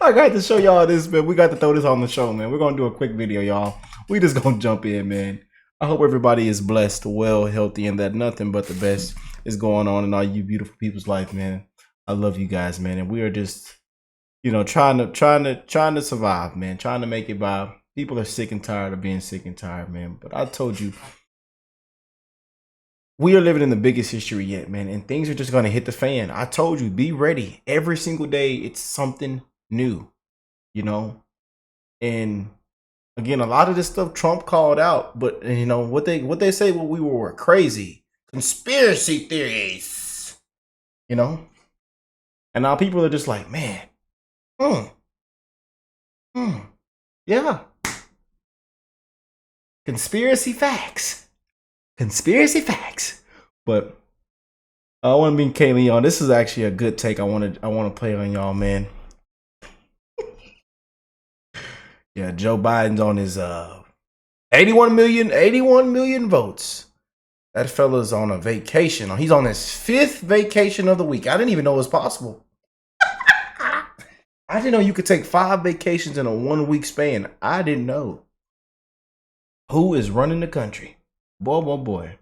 I got to show y'all this, man. We got to throw this on the show, man. We're gonna do a quick video, y'all. We just gonna jump in, man. I hope everybody is blessed, well, healthy, and that nothing but the best is going on in all you beautiful people's life, man. I love you guys, man, and we are just, you know, trying to survive, man. Trying to make it by. People are sick and tired of being sick and tired, man. But I told you, we are living in the biggest history yet, man, and things are just gonna hit the fan. I told you, be ready. Every single day, it's something new, you know. And again, a lot of this stuff Trump called out, but you know what they say, well, we were crazy conspiracy theories, you know. And now people are just like, man, yeah, conspiracy facts. But I want to bring Kaylee on. This is actually a good take. I want to play on y'all, man. Yeah, Joe Biden's on his 81 million votes. That fella's on a vacation. He's on his 5th vacation of the week. I didn't even know it was possible. I didn't know you could take 5 vacations in a 1 week span. I didn't know. Who is running the country? Boy.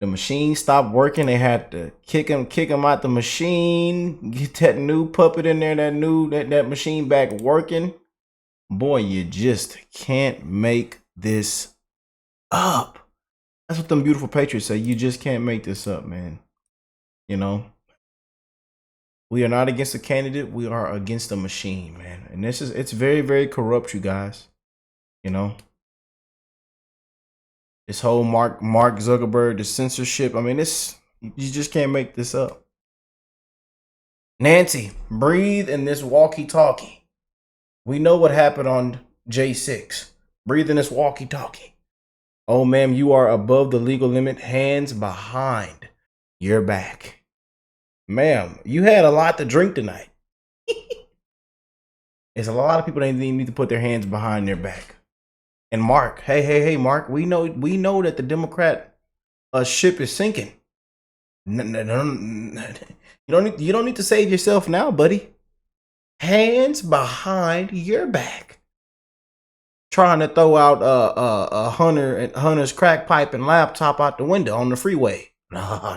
The machine stopped working. They had to kick him out the machine. Get that new puppet in there, that machine back working. Boy, you just can't make this up. That's what them beautiful patriots say. You just can't make this up, man. You know? We are not against a candidate. We are against a machine, man. And it's very, very corrupt, you guys. You know? This whole Mark Zuckerberg, the censorship. I mean, you just can't make this up. Nancy, breathe in this walkie-talkie. We know what happened on J6. Breathe in this walkie-talkie. Oh, ma'am, you are above the legal limit. Hands behind your back. Ma'am, you had a lot to drink tonight. There's a lot of people that need to put their hands behind their back. And Mark, hey, Mark, we know that the Democrat ship is sinking. You don't need to save yourself now, buddy. Hands behind your back. Trying to throw out Hunter's crack pipe and laptop out the window on the freeway. No,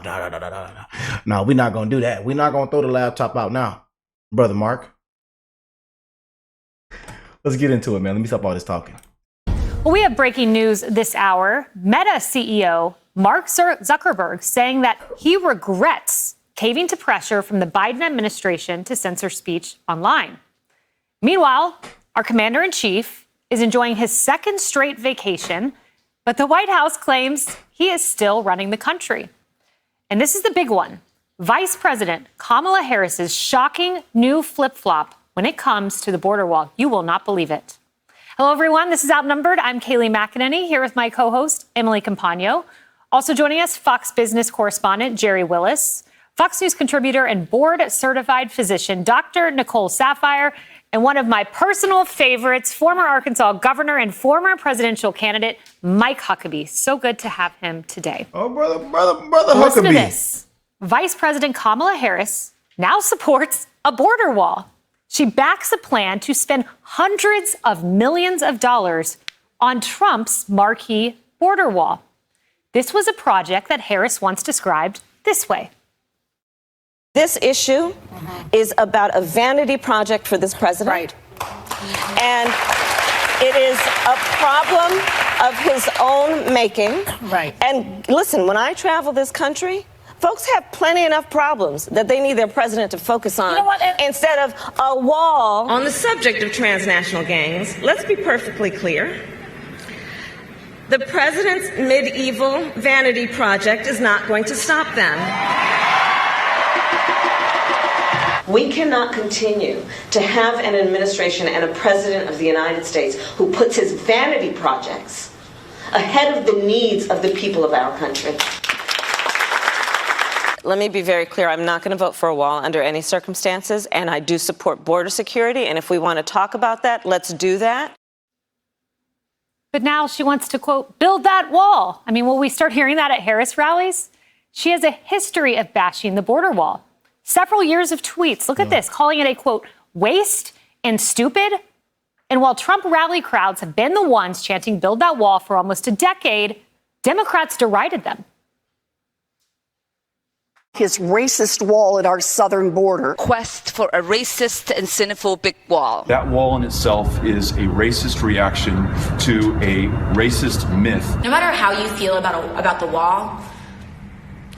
we're not gonna do that. We're not gonna throw the laptop out now, brother Mark. Let's get into it, man. Let me stop all this talking. Well, we have breaking news this hour. Meta CEO Mark Zuckerberg saying that he regrets caving to pressure from the Biden administration to censor speech online. Meanwhile, our commander-in-chief is enjoying his 2nd straight vacation, but the White House claims he is still running the country. And this is the big one. Vice President Kamala Harris's shocking new flip-flop when it comes to the border wall. You will not believe it. Hello, everyone. This is Outnumbered. I'm Kaylee McEnany here with my co-host, Emily Campagno. Also joining us, Fox Business correspondent Jerry Willis, Fox News contributor and board-certified physician Dr. Nicole Saphier, and one of my personal favorites, former Arkansas governor and former presidential candidate Mike Huckabee. So good to have him today. Oh, brother Huckabee. Listen to this. Vice President Kamala Harris now supports a border wall. She backs a plan to spend hundreds of millions of dollars on Trump's marquee border wall. This was a project that Harris once described this way. This issue is about a vanity project for this president. Right. And it is a problem of his own making. Right. And listen, when I travel this country, folks have plenty enough problems that they need their president to focus on, instead of a wall. On the subject of transnational gangs, let's be perfectly clear. The president's medieval vanity project is not going to stop them. We cannot continue to have an administration and a president of the United States who puts his vanity projects ahead of the needs of the people of our country. Let me be very clear. I'm not going to vote for a wall under any circumstances, and I do support border security. And if we want to talk about that, let's do that. But now she wants to, quote, build that wall. I mean, will we start hearing that at Harris rallies? She has a history of bashing the border wall. Several years of tweets, look at this, calling it a, quote, waste and stupid. And while Trump rally crowds have been the ones chanting build that wall for almost a decade, Democrats derided them. His racist wall at our southern border. Quest for a racist and xenophobic wall. That wall in itself is a racist reaction to a racist myth. No matter how you feel about the wall,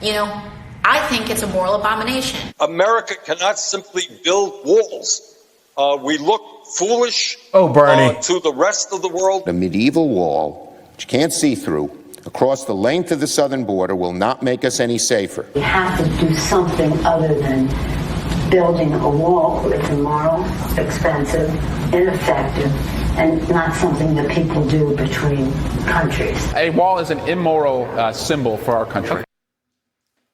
I think it's a moral abomination. America cannot simply build walls. We look foolish Bernie. To the rest of the world. A medieval wall, which you can't see through, across the length of the southern border will not make us any safer. We have to do something other than building a wall. It's immoral, expensive, ineffective, and not something that people do between countries. A wall is an immoral symbol for our country.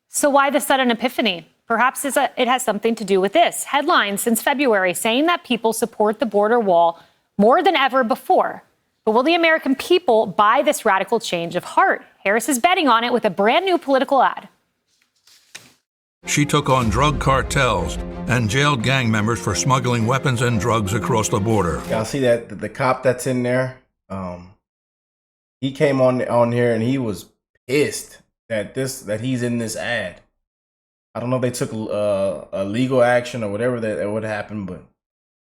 So why the sudden epiphany? Perhaps it has something to do with this. Headlines since February saying that people support the border wall more than ever before. But will the American people buy this radical change of heart? Harris is betting on it with a brand new political ad. She took on drug cartels and jailed gang members for smuggling weapons and drugs across the border. Y'all see that the cop that's in there? He came on here and he was pissed that he's in this ad. I don't know if they took a legal action or whatever that would happen, but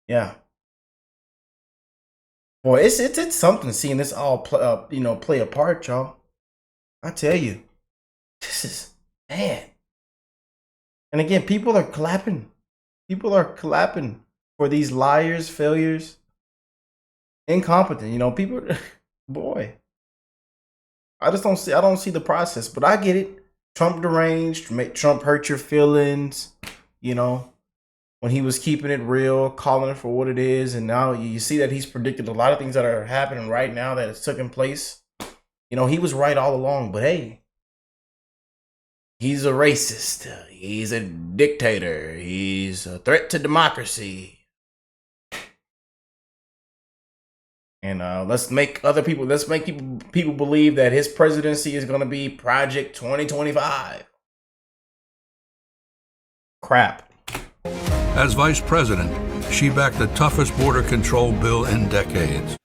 yeah. Boy, it's something seeing this all play a part, y'all. I tell you, this is man. And again, people are clapping. People are clapping for these liars, failures, incompetent. People. Boy, I don't see the process, but I get it. Trump deranged. Make Trump hurt your feelings. When he was keeping it real, calling it for what it is. And now you see that he's predicted a lot of things that are happening right now that has taken place. He was right all along, but hey, he's a racist. He's a dictator. He's a threat to democracy. And let's make people believe that his presidency is going to be Project 2025. Crap. As vice president, she backed the toughest border control bill in decades.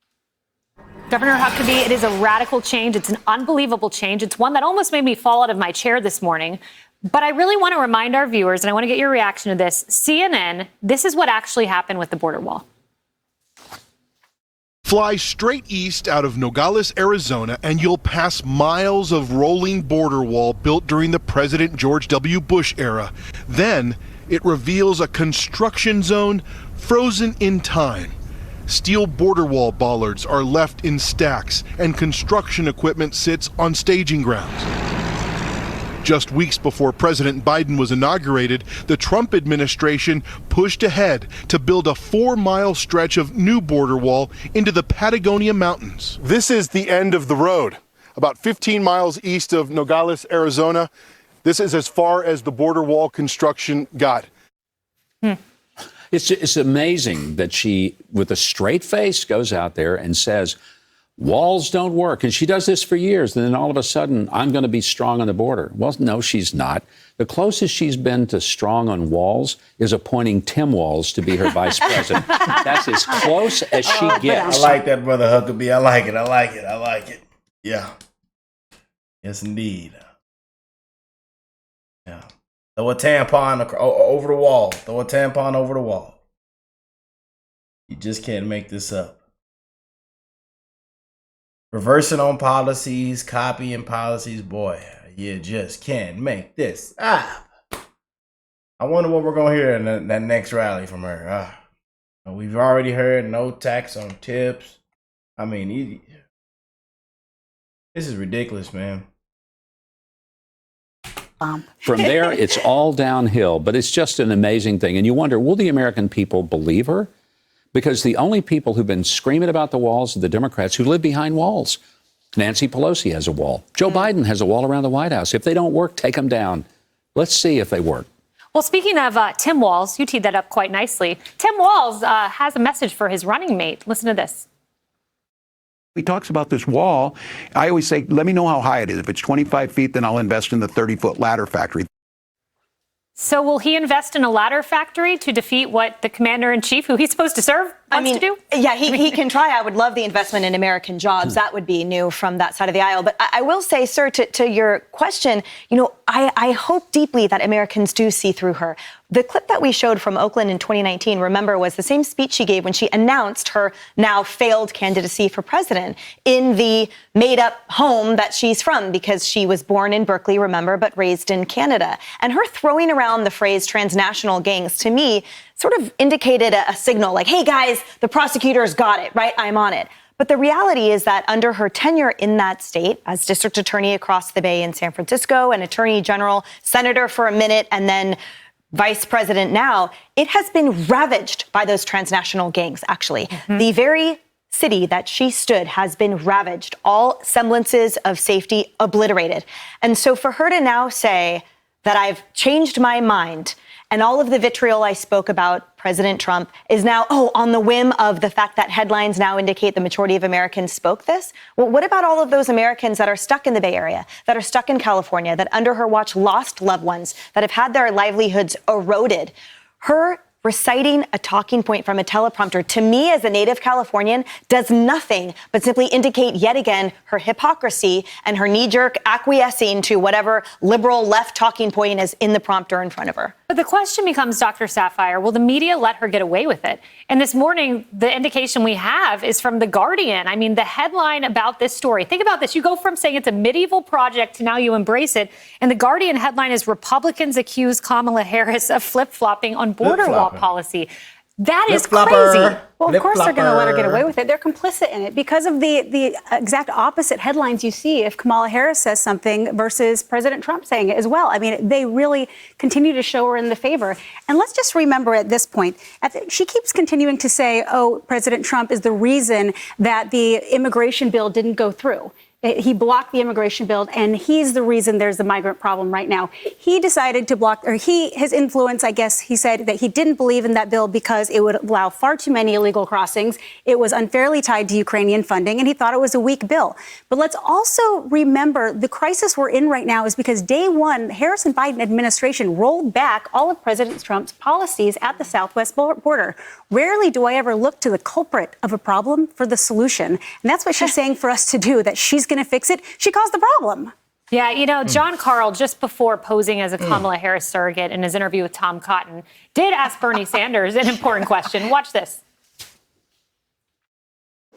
Governor Huckabee, it is a radical change. It's an unbelievable change. It's one that almost made me fall out of my chair this morning. But I really want to remind our viewers, and I want to get your reaction to this. CNN, this is what actually happened with the border wall. Fly straight east out of Nogales, Arizona, and you'll pass miles of rolling border wall built during the President George W. Bush era. Then it reveals a construction zone frozen in time. Steel border wall bollards are left in stacks, and construction equipment sits on staging grounds. Just weeks before President Biden was inaugurated, the Trump administration pushed ahead to build a 4-mile stretch of new border wall into the Patagonia Mountains. This is the end of the road, about 15 miles east of Nogales, Arizona. This is as far as the border wall construction got. It's amazing that she, with a straight face, goes out there and says, walls don't work. And she does this for years. And then all of a sudden, I'm going to be strong on the border. Well, no, she's not. The closest she's been to strong on walls is appointing Tim Walz to be her vice president. That's as close as she gets. I like that, Brother Huckabee. I like it. Yeah. Yes, indeed. Yeah. Throw a tampon over the wall. Throw a tampon over the wall. You just can't make this up. Reversing on policies, copying policies, boy, you just can't make this up. I wonder what we're going to hear in that next rally from her. We've already heard no tax on tips. I mean, this is ridiculous, man. From there, it's all downhill, but it's just an amazing thing. And you wonder, will the American people believe her? Because the only people who've been screaming about the walls are the Democrats who live behind walls. Nancy Pelosi has a wall. Joe Biden has a wall around the White House. If they don't work, take them down. Let's see if they work. Well, speaking of Tim Walz, you teed that up quite nicely. Tim Walz has a message for his running mate. Listen to this. He talks about this wall. I always say, let me know how high it is. If it's 25 feet, then I'll invest in the 30-foot ladder factory. So will he invest in a ladder factory to defeat what the commander-in-chief, who he's supposed to serve, wants to do? Yeah, he can try. I would love the investment in American jobs. That would be new from that side of the aisle. But I will say, sir, to your question, I hope deeply that Americans do see through her. The clip that we showed from Oakland in 2019, remember, was the same speech she gave when she announced her now failed candidacy for president in the made-up home that she's from, because she was born in Berkeley, remember, but raised in Canada. And her throwing around the phrase transnational gangs, to me, sort of indicated a signal like, hey, guys, the prosecutors got it, right? I'm on it. But the reality is that under her tenure in that state, as district attorney across the bay in San Francisco and attorney general, senator for a minute, and then vice president now, it has been ravaged by those transnational gangs, actually. The very city that she stood has been ravaged, all semblances of safety obliterated. And so for her to now say that I've changed my mind, and all of the vitriol I spoke about President Trump is now, on the whim of the fact that headlines now indicate the majority of Americans spoke this. Well, what about all of those Americans that are stuck in the Bay Area, that are stuck in California, that under her watch lost loved ones, that have had their livelihoods eroded? Her reciting a talking point from a teleprompter, to me as a native Californian, does nothing but simply indicate yet again her hypocrisy and her knee-jerk acquiescing to whatever liberal left talking point is in the prompter in front of her. But the question becomes, Dr. Sapphire, will the media let her get away with it? And this morning, the indication we have is from The Guardian. I mean, the headline about this story, think about this. You go from saying it's a medieval project to now you embrace it. And The Guardian headline is Republicans accuse Kamala Harris of flip-flopping on border wall policy. That is crazy. Well, of course they're going to let her get away with it. They're complicit in it because of the exact opposite headlines you see if Kamala Harris says something versus President Trump saying it as well. I mean, they really continue to show her in the favor. And let's just remember at this point, she keeps continuing to say, President Trump is the reason that the immigration bill didn't go through. He blocked the immigration bill, and he's the reason there's the migrant problem right now. He decided to block, or his influence, I guess he said that he didn't believe in that bill because it would allow far too many illegal crossings. It was unfairly tied to Ukrainian funding, and he thought it was a weak bill. But let's also remember the crisis we're in right now is because day one, Harris and Biden administration rolled back all of President Trump's policies at the southwest border. Rarely do I ever look to the culprit of a problem for the solution. And that's what she's saying for us to do, that she's going to fix it. She caused the problem. Yeah, John Carl, just before posing as a Kamala Harris surrogate in his interview with Tom Cotton, did ask Bernie Sanders an important question. Watch this.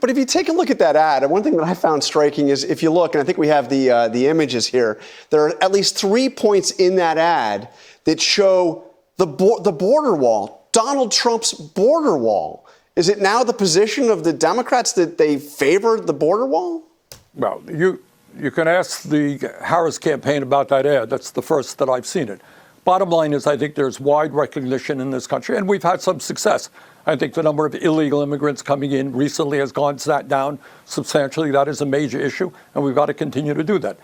But if you take a look at that ad, one thing that I found striking is if you look, and I think we have the images here, there are at least 3 points in that ad that show the border wall, Donald Trump's border wall. Is it now the position of the Democrats that they favor the border wall? Well, you can ask the Harris campaign about that ad. That's the first that I've seen it. Bottom line is I think there's wide recognition in this country, and we've had some success. I think the number of illegal immigrants coming in recently has gone down substantially. That is a major issue, and we've got to continue to do that.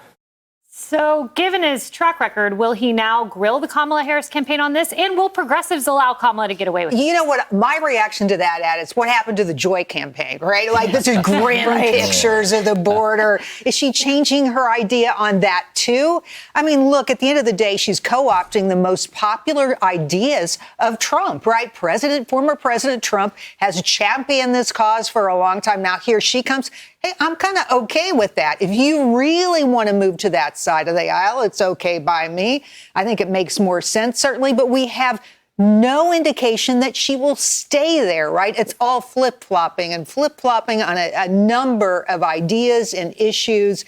So given his track record, will he now grill the Kamala Harris campaign on this? And will progressives allow Kamala to get away with it? You know what? My reaction to that ad is what happened to the Joy campaign, right? Like, this is grand pictures of the border. Is she changing her idea on that, too? I mean, look, at the end of the day, she's co-opting the most popular ideas of Trump, right? Former President Trump has championed this cause for a long time. Now, here she comes. Hey, I'm kind of okay with that. If you really want to move to that side of the aisle, it's okay by me. I think it makes more sense, certainly. But we have no indication that she will stay there, right? It's all flip-flopping on a number of ideas and issues.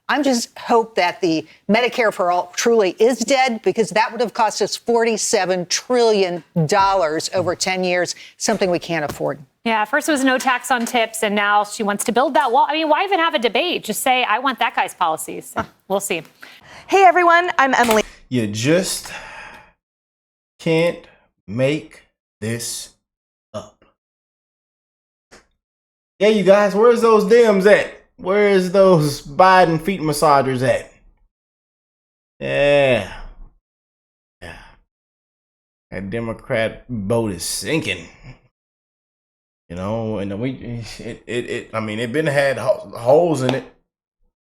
I just hope that the Medicare for All truly is dead, because that would have cost us $47 trillion over 10 years, something we can't afford. Yeah, first it was no tax on tips, and now she wants to build that wall. I mean, why even have a debate? Just say, I want that guy's policies. We'll see. Hey, everyone, I'm Emily. You just can't make this up. Yeah, you guys, where's those Dems at? Where's those Biden feet massagers at? Yeah. That Democrat boat is sinking. You know, and it been had holes in it.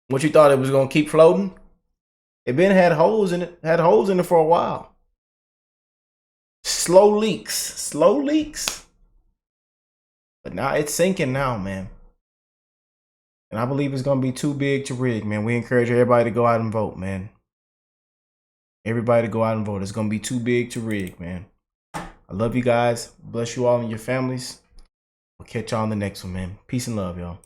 What you thought it was gonna keep floating? It been had holes in it. Had holes in it for a while. slow leaks. But now it's sinking now, man. And I believe it's going to be too big to rig, man. We encourage everybody to go out and vote, man. Everybody to go out and vote. It's going to be too big to rig, man. I love you guys. Bless you all and your families. We'll catch y'all on the next one, man. Peace and love, y'all.